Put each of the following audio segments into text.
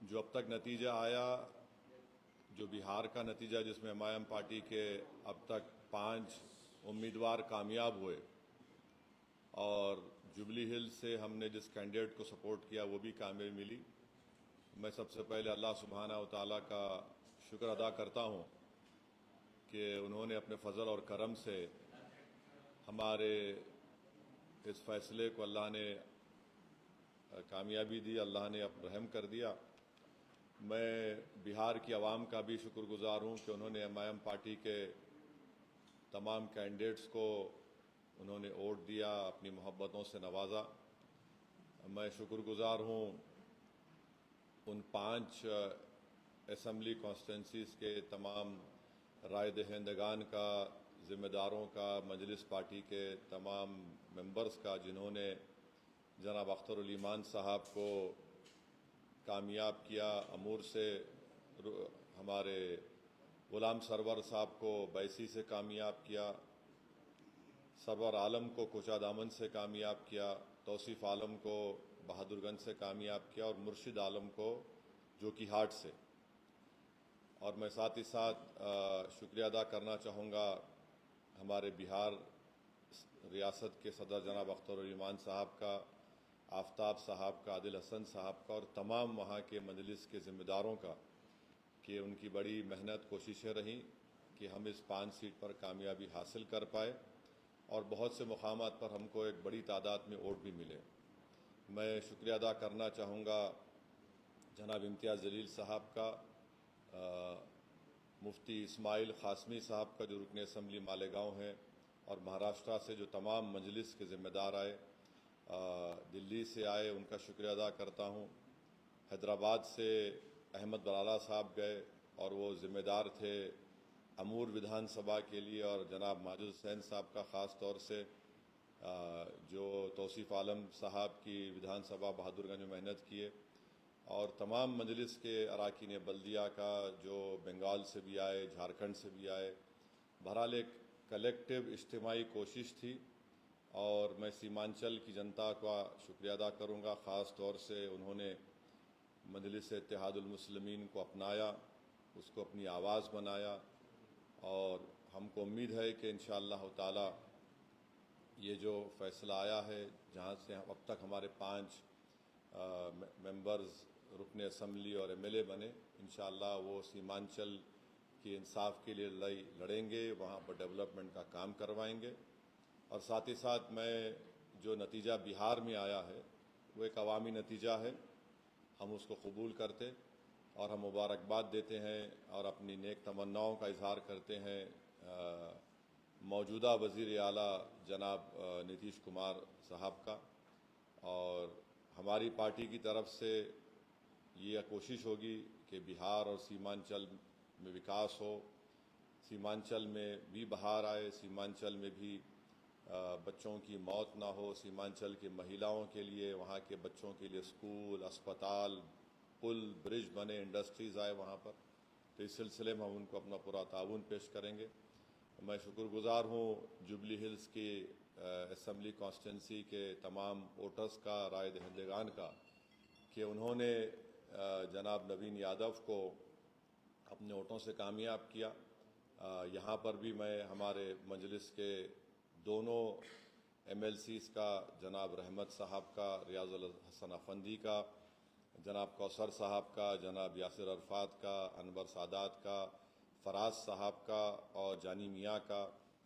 जो अब तक नतीजा आया, जो बिहार का नतीजा जिसमें एमआईएम पार्टी के अब तक 5 उम्मीदवार कामयाब हुए और जुबली हिल से हमने जिस कैंडिडेट को सपोर्ट किया वो भी कामयाबी मिली। मैं सबसे पहले अल्लाह सुब्हाना व तआला का शुक्र अदा करता हूँ कि उन्होंने अपने फजल और करम से हमारे इस फैसले को अल्लाह ने कामयाबी दी, अल्लाह ने अब रहम कर दिया। मैं बिहार की आवाम का भी शुक्रगुजार हूँ कि उन्होंने एमआईएम पार्टी के तमाम कैंडिडेट्स को उन्होंने वोट दिया, अपनी मोहब्बतों से नवाजा। मैं शुक्रगुजार हूँ उन 5 असम्बली कॉन्स्टिट्यूंसीज़ के तमाम राय दहिंदगान का, ज़िम्मेदारों का, मजलिस पार्टी के तमाम मेंबर्स का, जिन्होंने जनाब अख्तर उल ईमान साहब को कामयाब किया। अमूर से हमारे गुलाम सरवर साहब को बैसी से कामयाब किया, सरवर आलम को कोचा दामन से कामयाब किया, तौसीफ़ आलम को बहादुरगंज से कामयाब किया और मुर्शिद आलम को जोकीहाट से। और मैं साथ ही साथ शुक्रिया अदा करना चाहूँगा हमारे बिहार रियासत के सदर जनाब अख्तर उल ईमान साहब का, आफ्ताब साहब का, आदिल हसन साहब का और तमाम वहाँ के मजलिस के ज़िम्मेदारों का कि उनकी बड़ी मेहनत कोशिशें रहीं कि हम इस 5 सीट पर कामयाबी हासिल कर पाए और बहुत से मुकामात पर हमको एक बड़ी तादाद में वोट भी मिले। मैं शुक्रिया अदा करना चाहूँगा जनाब इम्तियाज़ जलील साहब का, मुफ्ती इस्माइल क़ासमी साहब का जो रुकन असम्बली मालेगांव हैं, और महाराष्ट्र से जो तमाम मजलिस के ज़िम्मेदार आए, दिल्ली से आए, उनका शुक्रिया अदा करता हूँ। हैदराबाद से अहमद बराला साहब गए और वो ज़िम्मेदार थे अमूर विधानसभा के लिए, और जनाब माजिद हुसैन साहब का ख़ास तौर से जो तौसीफ़ आलम साहब की विधानसभा बहादुरगंज में मेहनत किए, और तमाम मजलिस के अरकान बल्दिया का जो बंगाल से भी आए, झारखंड से भी आए। बहरहाल एक कलेक्टिव इज्तिमाई कोशिश थी और मैं सीमांचल की जनता का शुक्रिया अदा करूँगा। ख़ास तौर से उन्होंने मजलिस इत्तेहादुल मुस्लिमीन को अपनाया, उसको अपनी आवाज़ बनाया, और हमको उम्मीद है कि इंशाअल्लाह ताला ये जो फ़ैसला आया है, जहाँ से अब तक हमारे 5 मेंबर्स रुकने असम्बली और एमएलए बने, इंशाअल्लाह वो सीमांचल की इंसाफ के लिए लड़ाई लड़ेंगे, वहाँ पर डेवलपमेंट का काम करवाएंगे। और साथ ही साथ मैं जो नतीजा बिहार में आया है वो एक अवामी नतीजा है, हम उसको कबूल करते और हम मुबारकबाद देते हैं और अपनी नेक तमन्नाओं का इजहार करते हैं मौजूदा वज़ीर आला जनाब नीतीश कुमार साहब का। और हमारी पार्टी की तरफ से ये कोशिश होगी कि बिहार और सीमांचल में विकास हो, सीमांचल में भी बहार आए, सीमांचल में भी बच्चों की मौत ना हो, सीमांचल की महिलाओं के लिए, वहाँ के बच्चों के लिए स्कूल, अस्पताल, पुल, ब्रिज बने, इंडस्ट्रीज़ आए वहाँ पर। तो इस सिलसिले में हम उनको अपना पूरा ताउन पेश करेंगे। मैं शुक्रगुजार हूँ जुबली हिल्स की असम्बली कॉन्स्टिट्यूंसी के तमाम वोटर्स का, राय दहिंदगान का, कि उन्होंने जनाब नवीन यादव को अपने वोटों से कामयाब किया। यहाँ पर भी मैं हमारे मजलिस के दोनों एमएलसीज़ का, जनाब रहमत साहब का, रियाजुल हसन अफंदी का, जनाब कौसर साहब का, जनाब यासिर अरफात का, अनवर सादात का, फराज साहब का और जानी मियाँ का,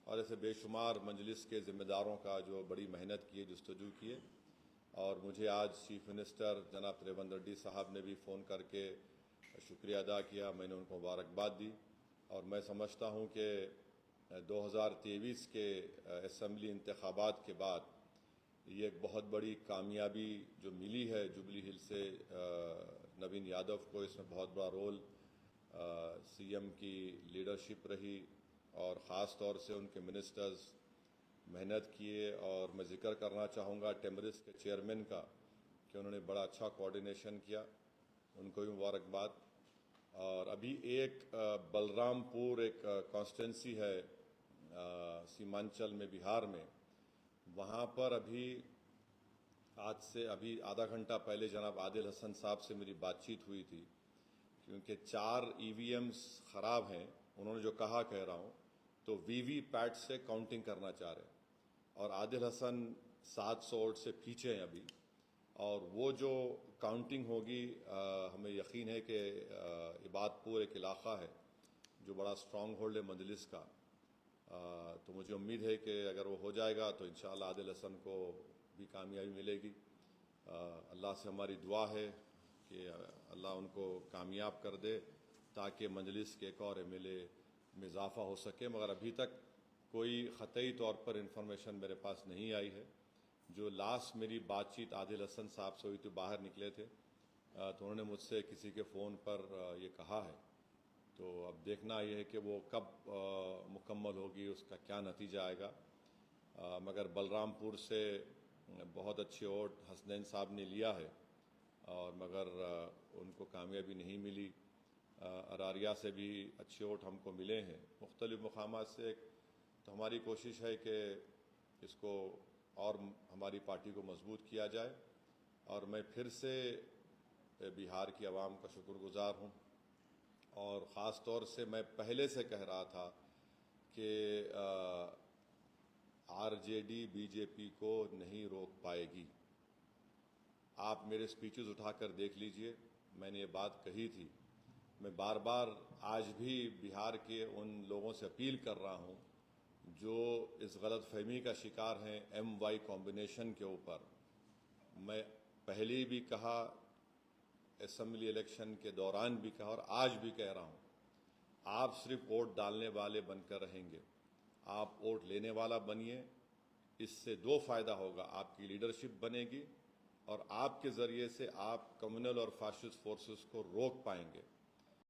और ऐसे बेशुमार मजलिस के ज़िम्मेदारों का जो बड़ी मेहनत किए, जस्तजू किए। और मुझे आज चीफ मिनिस्टर जनाब रेवंत रेड्डी साहब ने भी फ़ोन करके शुक्रिया अदा किया, मैंने उनको मुबारकबाद दी। और मैं समझता हूँ कि 2023 के असम्बली इंतखाबात के बाद ये एक बहुत बड़ी कामयाबी जो मिली है जुबली हिल से नवीन यादव को, इसमें बहुत बड़ा रोल सीएम की लीडरशिप रही और ख़ास तौर से उनके मिनिस्टर्स मेहनत किए। और मैं ज़िक्र करना चाहूँगा टेमरिस के चेयरमैन का कि उन्होंने बड़ा अच्छा कोऑर्डिनेशन किया, उनको भी मुबारकबाद। और अभी एक बलरामपुर एक कॉन्स्टिट्यूंसी है सीमांचल में, बिहार में, वहाँ पर अभी आज से अभी आधा घंटा पहले जनाब आदिल हसन साहब से मेरी बातचीत हुई थी, क्योंकि 4 ईवीएम्स ख़राब हैं। उन्होंने जो कहा कह रहा हूँ, तो वीवीपैट से काउंटिंग करना चाह रहे हैं और आदिल हसन 700 वोट से पीछे हैं अभी। और वो जो काउंटिंग होगी, हमें यकीन है कि इबादपुर एक इलाका है जो बड़ा स्ट्रॉन्ग होल्ड है मजलिस का। तो मुझे उम्मीद है कि अगर वो हो जाएगा तो इंशाअल्लाह आदिल हसन को भी कामयाबी मिलेगी। अल्लाह से हमारी दुआ है कि अल्लाह उनको कामयाब कर दे ताकि मजलिस के एक और एमएलए में इजाफा हो सके। मगर अभी तक कोई ख़तई तौर पर इंफॉर्मेशन मेरे पास नहीं आई है। जो लास्ट मेरी बातचीत आदिल हसन साहब से हुई थी, बाहर निकले थे, तो उन्होंने मुझसे किसी के फ़ोन पर ये कहा है। तो अब देखना यह है कि वो कब मुकम्मल होगी, उसका क्या नतीजा आएगा। मगर बलरामपुर से बहुत अच्छे वोट हसनैन साहब ने लिया है और मगर उनको कामयाबी नहीं मिली। अरारिया से भी अच्छे वोट हमको मिले हैं मुख्तलिफ मकामात से। तो हमारी कोशिश है कि इसको और हमारी पार्टी को मजबूत किया जाए। और मैं फिर से बिहार की आवाम का शुक्रगुजार हूँ और ख़ास तौर से मैं पहले से कह रहा था कि आरजेडी बीजेपी को नहीं रोक पाएगी। आप मेरे स्पीचेस उठाकर देख लीजिए, मैंने ये बात कही थी। मैं बार बार आज भी बिहार के उन लोगों से अपील कर रहा हूँ जो इस गलत फहमी का शिकार हैं MY कॉम्बिनेशन के ऊपर। मैं पहले भी कहा, असेंबली इलेक्शन के दौरान भी कहा और आज भी कह रहा हूँ, आप सिर्फ वोट डालने वाले बनकर रहेंगे, आप वोट लेने वाला बनिए। इससे 2 फ़ायदा होगा, आपकी लीडरशिप बनेगी और आपके ज़रिए से आप कम्युनल और फाशिस्ट फोर्सेस को रोक पाएंगे।